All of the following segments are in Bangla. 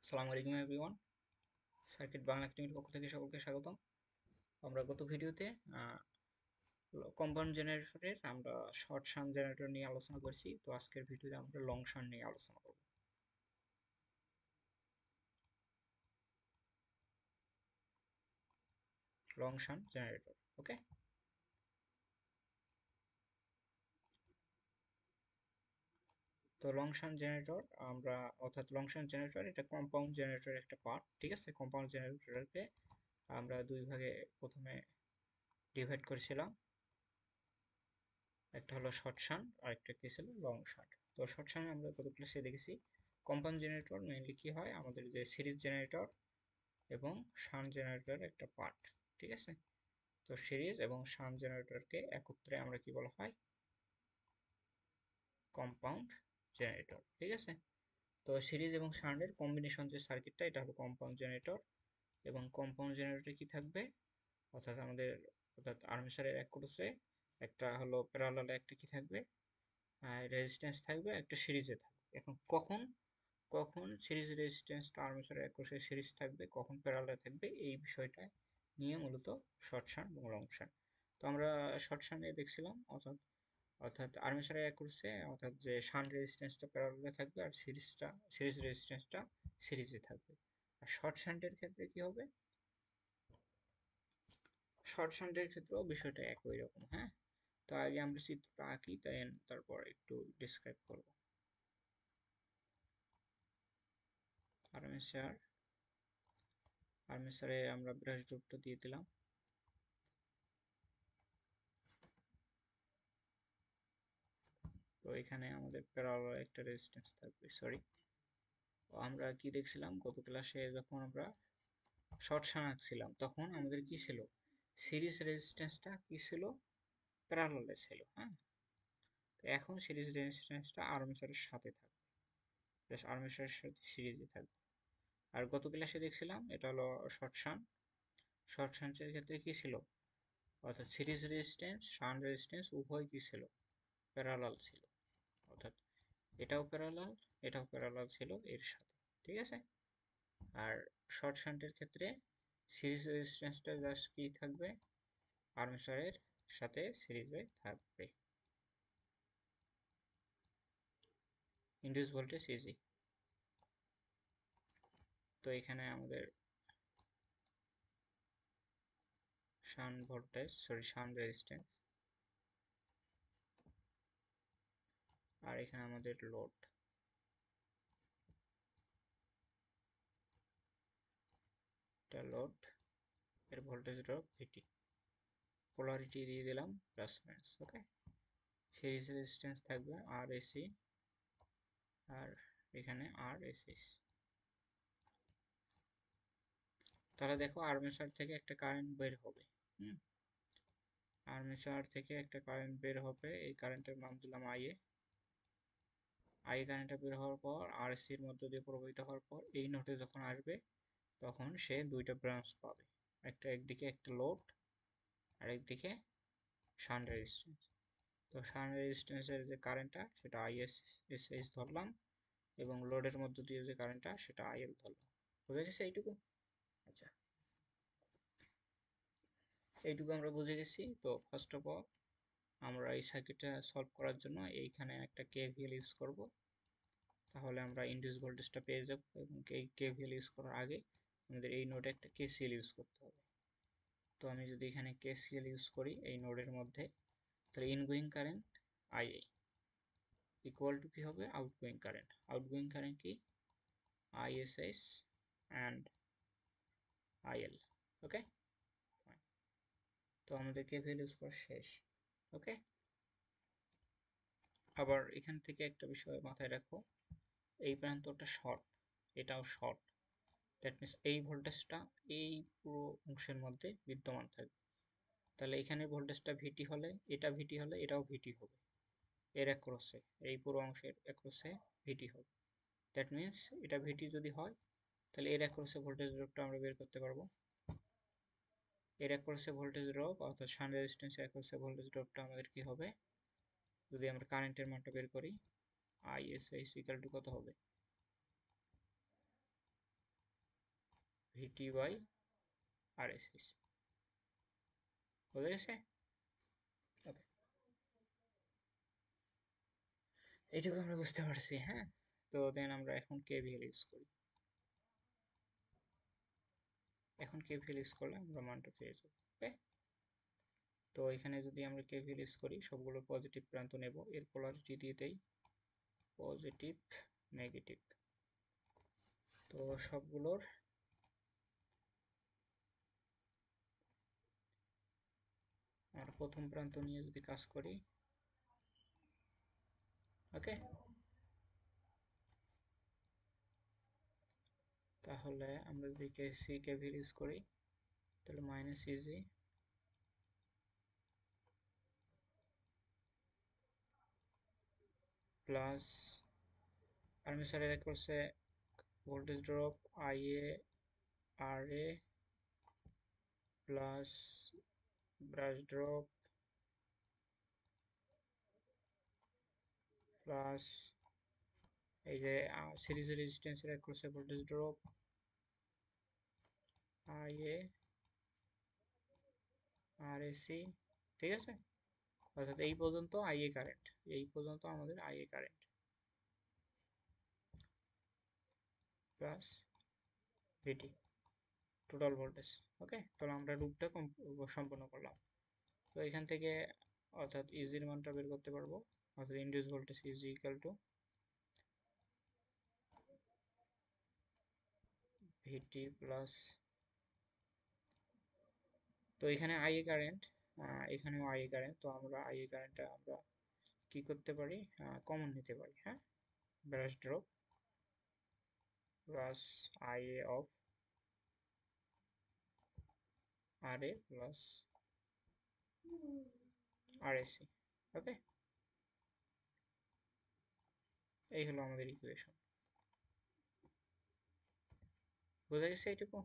আসসালামু আলাইকুম এভরিওয়ান। সার্কিট বাংলা একাডেমির পক্ষ থেকে সকলকে স্বাগতম। আমরা গত ভিডিওতে কম্পাউন্ড জেনারেটরের আমরা শর্ট শান্ট জেনারেটর নিয়ে আলোচনা করেছি। তো আজকের ভিডিওতে আমরা লং শান্ট নিয়ে আলোচনা করব। লং শান্ট জেনারেটর, ওকে। তো লং শান্ট জেনারেটর আমরা অর্থাৎ লং শান্ট জেনারেটর এটা কম্পাউন্ড জেনারেটরের একটা পার্ট, ঠিক আছে। কম্পাউন্ড জেনারেটরকে আমরা দুই ভাগে প্রথমে ডিভাইড করেছিলাম, একটা হলো শর্ট শান্ট আর একটা কি ছিল লং শান্ট। তো শর্ট শান্ট আমরা গত ক্লাসে দেখেছি কম্পাউন্ড জেনারেটর মেইনলি কি হয়, আমাদের যে সিরিজ জেনারেটর এবং শান্ট জেনারেটরের একটা পার্ট, ঠিক আছে। তো সিরিজ এবং শান্ট জেনারেটরকে একত্রে আমরা কি বলা হয়, কম্পাউন্ড জেনারেটর, ঠিক আছে। তো সিরিজ এবং শান্টের কম্বিনেশন যে সার্কিটটা এটা হলো কম্পাউন্ড জেনারেটর। এবং কম্পাউন্ড জেনারেটরে কি থাকবে, অর্থাৎ আর্মেচারের এক কোর্সে একটা হলো প্যারালালে একটা কি থাকবে, রেজিস্ট্যান্স থাকবে, একটা সিরিজে থাকবে। এখন কখন কখন সিরিজ রেজিস্ট্যান্সটা আর্মেচারের এক কোর্সে সিরিজ থাকবে, কখন প্যারালালে থাকবে, এই বিষয়টা নিয়ে মূলত শর্ট শান্ট এবং লং শান্ট। তো আমরা শর্ট শান্টে দেখছিলাম অর্থাৎ অর্থাৎ আর্মেচারের এক কোর্সে অর্থাৎ যে শান্ট রেজিস্ট্যান্সটা প্যারালালে থাকবে আর সিরিজ রেজিস্ট্যান্সটা সিরিজে থাকবে। আর শর্ট শান্টের ক্ষেত্রে কি হবে, শর্ট শান্টের ক্ষেত্রেও বিষয়টা একই রকম, হ্যাঁ। তো আগে আমরা চিত্রটা আঁকি, তারপর একটু ডিসক্রাইব করব। আর্মেচার আর্মেচারে আমরা ব্রাশ ড্রপটা দিয়ে দিলাম। তো এখানে আমাদের প্যারালাল একটা রেজিস্ট্যান্স থাকবে, সরি। আমরা কি দেখছিলাম গত ক্লাসে, যখন আমরা শর্ট শান্ট আঁকছিলাম তখন আমাদের কি ছিল, সিরিজ রেজিস্ট্যান্সটা কি ছিল, প্যারালালে ছিল, হ্যাঁ। তো এখন সিরিজ রেজিস্ট্যান্সটা আর্মেচারের সাথে থাকবে, জাস্ট আর্মেচারের সাথে সিরিজে থাকবে। আর গত ক্লাসে দেখছিলাম এটা হলো শর্ট শান্ট। শর্ট শান্টের ক্ষেত্রে কি ছিল, অর্থাৎ সিরিজ রেজিস্ট্যান্স শান্ট রেজিস্ট্যান্স উভয় কি ছিল, প্যারালাল ছিল। অর্থাৎ এটাও প্যারালাল ছিল এর সাথে, ঠিক আছে। আর শর্ট শান্টের ক্ষেত্রে সিরিজ রেজিস্ট্যান্সটা জাস্ট কি থাকবে, আর্মেচারের সাথে সিরিজে থাকবে। Induce voltage easy. তো এখানে আমাদের শান্ট রেজিস্ট্যান্স, আর এখানে আমাদের লোড, এর ভোল্টেজ ড্রপ ভিটি, পোলারিটি দিয়ে দিলাম প্লাস মাইনাস, ওকে। সিরিজ রেজিস্ট্যান্স থাকবে আর এসি, আর এখানে আর এসি। তাহলে দেখো আর্মেচার থেকে একটা কারেন্ট বের হবে, হুম। আর্মেচার থেকে একটা কারেন্ট বের হবে, এই কারেন্টের নাম দিলাম আই কারেন্টটা বের হওয়ার পর আরসি এর মধ্য দিয়ে প্রবাহিত হওয়ার পর এই নোটে যখন আসবে তখন সে দুইটা ব্রাঞ্চ পাবে, একদিকে একটা লোড আর একদিকে শান্ট রেজিস্ট্যান্স। তো শান্ট রেজিস্ট্যান্সের যে কারেন্টটা সেটা এস ধরলাম, এবং লোডের মধ্য দিয়ে যে কারেন্টটা সেটা আইএল ধরলাম। বুঝে গেছে এইটুকু? আচ্ছা, এইটুকু আমরা বুঝে গেছি। তো ফার্স্ট অফ অল আমরা এই সার্কিটটা সলভ করার জন্য এইখানে একটা কেভিএল ইউজ করব, তাহলে আমরা ইনডিউস ভোল্টেজটা পেয়ে যাব। এবং এই কেভিএল ইউজ করার আগে আমাদের এই নোডে একটা কেসিএল ইউজ করতে হবে। তো আমি যদি এখানে কেসিএল ইউজ করি এই নোডের মধ্যে, তাহলে ইনগোয়িং কারেন্ট আইএ ইকুয়াল টু কি হবে, আউটগোয়িং কারেন্ট কি, আইএসএস অ্যান্ড আইএল, ওকে। তো আমাদের কেভিএল ইউজ করা শেষ, ওকে। আবার এখান থেকে একটা বিষয় মাথায় রাখো, এই প্রান্তটা শর্ট, এটাও শর্ট, দ্যাট মিনস এই ভোল্টেজটা এই পুরো অংশের মধ্যে বিদ্যমান থাকবে। তাহলে এখানে ভোল্টেজটা ভিটি হলে, এটা ভিটি হলে এটাও ভিটি হবে, এর অ্যাক্রসে, এই পুরো অংশের অ্যাক্রসে ভিটি হবে। দ্যাট মিনস এটা ভিটি যদি হয় তাহলে এর অ্যাক্রসে ভোল্টেজ ড্রপটা আমরা বের করতে পারবো। এর অ্যাক্রসে ভোল্টেজ ড্রপ অর্থাৎ শান্ট রেজিস্ট্যান্সের অ্যাক্রসে ভোল্টেজ ড্রপটা আমাদের কি হবে, যদি আমরা কারেন্টের মানটা বের করি, আইএসএস ইকুয়াল টু কত হবে, ভিটি বাই আর এস এস, বুঝে গেছে? ওকে, এইটুকু আমরা বুঝতে পারছি। হ্যাঁ, তো দেন আমরা এখন কেভিএল ইউজ করি। এখন কেভিএল ইউজ করলে আমরা মানটা পেয়ে যাবো। ওকে, তো এখানে যদি আমরা কেভিএল ইউজ করি, সবগুলো পজিটিভ প্রান্ত নেব, এর পোলারিটি দিয়ে দেই পজিটিভ নেগেটিভ। তো সবগুলোর আর প্রথম প্রান্ত নিয়ে যদি কাজ করি, ওকে, তাহলে আমরা যদি সি কেভিএল ইউজ করি, তাহলে মাইনাস ইজি প্লাস আর্মেচারের করছে voltage drop IA R A plus brush drop plus এই যে সিরিজের রেজিস্ট্যান্সের করছে ভোল্টেজ ড্রপ আইএ আর এসি, ঠিক আছে? অর্থাৎ এই পর্যন্ত আইএ কারেন্ট, এই পর্যন্ত আমাদের আইএ কারেন্ট প্লাস ভিটি টোটাল ভোল্টেজ। ওকে, তাহলে আমরা লুপটা সম্পন্ন করলাম। তো এখান থেকে অর্থাৎ ইজির মানটা বের করতে পারবো, অর্থাৎ induce voltage is equal to VT plus, তো এখানে আইএ কারেন্ট, এখানেও আইএ কারেন্ট, তো আমরা আইএ কারেন্টটা আমরা কি করতে পারি, কমন নিতে পারি। হ্যাঁ, brush drop plus IA of R A plus R AC. Okay, এই হলো আমাদের ইকুয়েশন। বোঝা গেছে এইটুকু?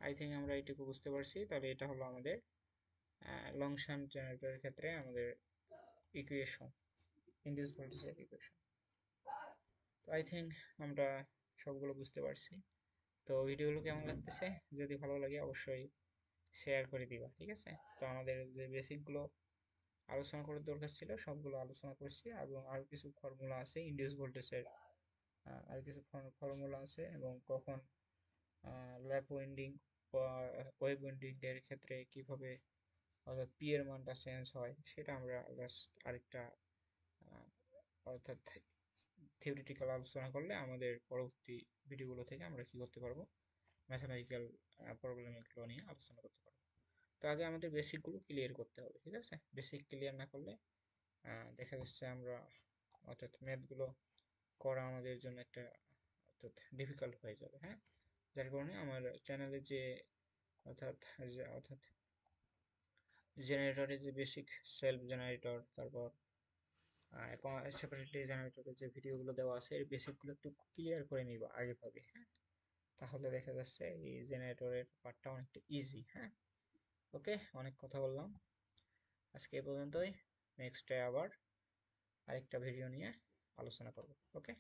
আই থিঙ্ক আমরা এইটুকু বুঝতে পারছি। তাহলে এটা হলো আমাদের লং শান্ট জেনারেটরের ক্ষেত্রে আমাদের ইকুয়েশন, ইনডিউস ভোল্টেজের ইকুয়েশন। তো আই থিঙ্ক আমরা সবগুলো বুঝতে পারছি। তো ভিডিওগুলো কেমন লাগতেছে? যদি ভালো লাগে অবশ্যই শেয়ার করে দিবা, ঠিক আছে? তো আমাদের যে বেসিকগুলো আলোচনা করার দরকার ছিল সবগুলো আলোচনা করছি, এবং আরও কিছু ফর্মুলা আছে ইনডিউস ভোল্টেজের, আর কিছু ফর্মুলা আছে, এবং কখন ল্যাপ উইন্ডিং বা ওয়েভ উইন্ডিং এর ক্ষেত্রে কিভাবে অর্থাৎ পি এর মানটা চেঞ্জ হয় সেটা আমরা জাস্ট আরেকটা আহ, অর্থাৎ থিওরিটিক্যাল আলোচনা করলে আমাদের পরবর্তী ভিডিওগুলো থেকে আমরা কি করতে পারবো, ম্যাথমেটিক্যাল প্রবলেম এগুলো নিয়ে আলোচনা করতে পারবো। তো আগে আমাদের বেসিকগুলো ক্লিয়ার করতে হবে, ঠিক আছে? বেসিক ক্লিয়ার না করলে দেখা যাচ্ছে আমরা অর্থাৎ ম্যাথগুলো করা আমাদের জন্য একটা অর্থাৎ ডিফিকাল্ট হয়ে যাবে। হ্যাঁ, যার কারণে আমার চ্যানেলে যে অর্থাৎ অর্থাৎ জেনারেটরের যে বেসিক সেলফ জেনারেটর, তারপর সেপারেটলি জেনারেটরের যে ভিডিওগুলো দেওয়া আছে এর বেসিকগুলো একটু ক্লিয়ার করে নিবা আগে ভাগে। হ্যাঁ, তাহলে দেখা যাচ্ছে এই জেনারেটরের পার্টটা অনেকটা ইজি। হ্যাঁ, ওকে, অনেক কথা বললাম আজকে এ পর্যন্তই। নেক্সটে আবার আরেকটা ভিডিও নিয়ে আলোচনা করব। ওকে।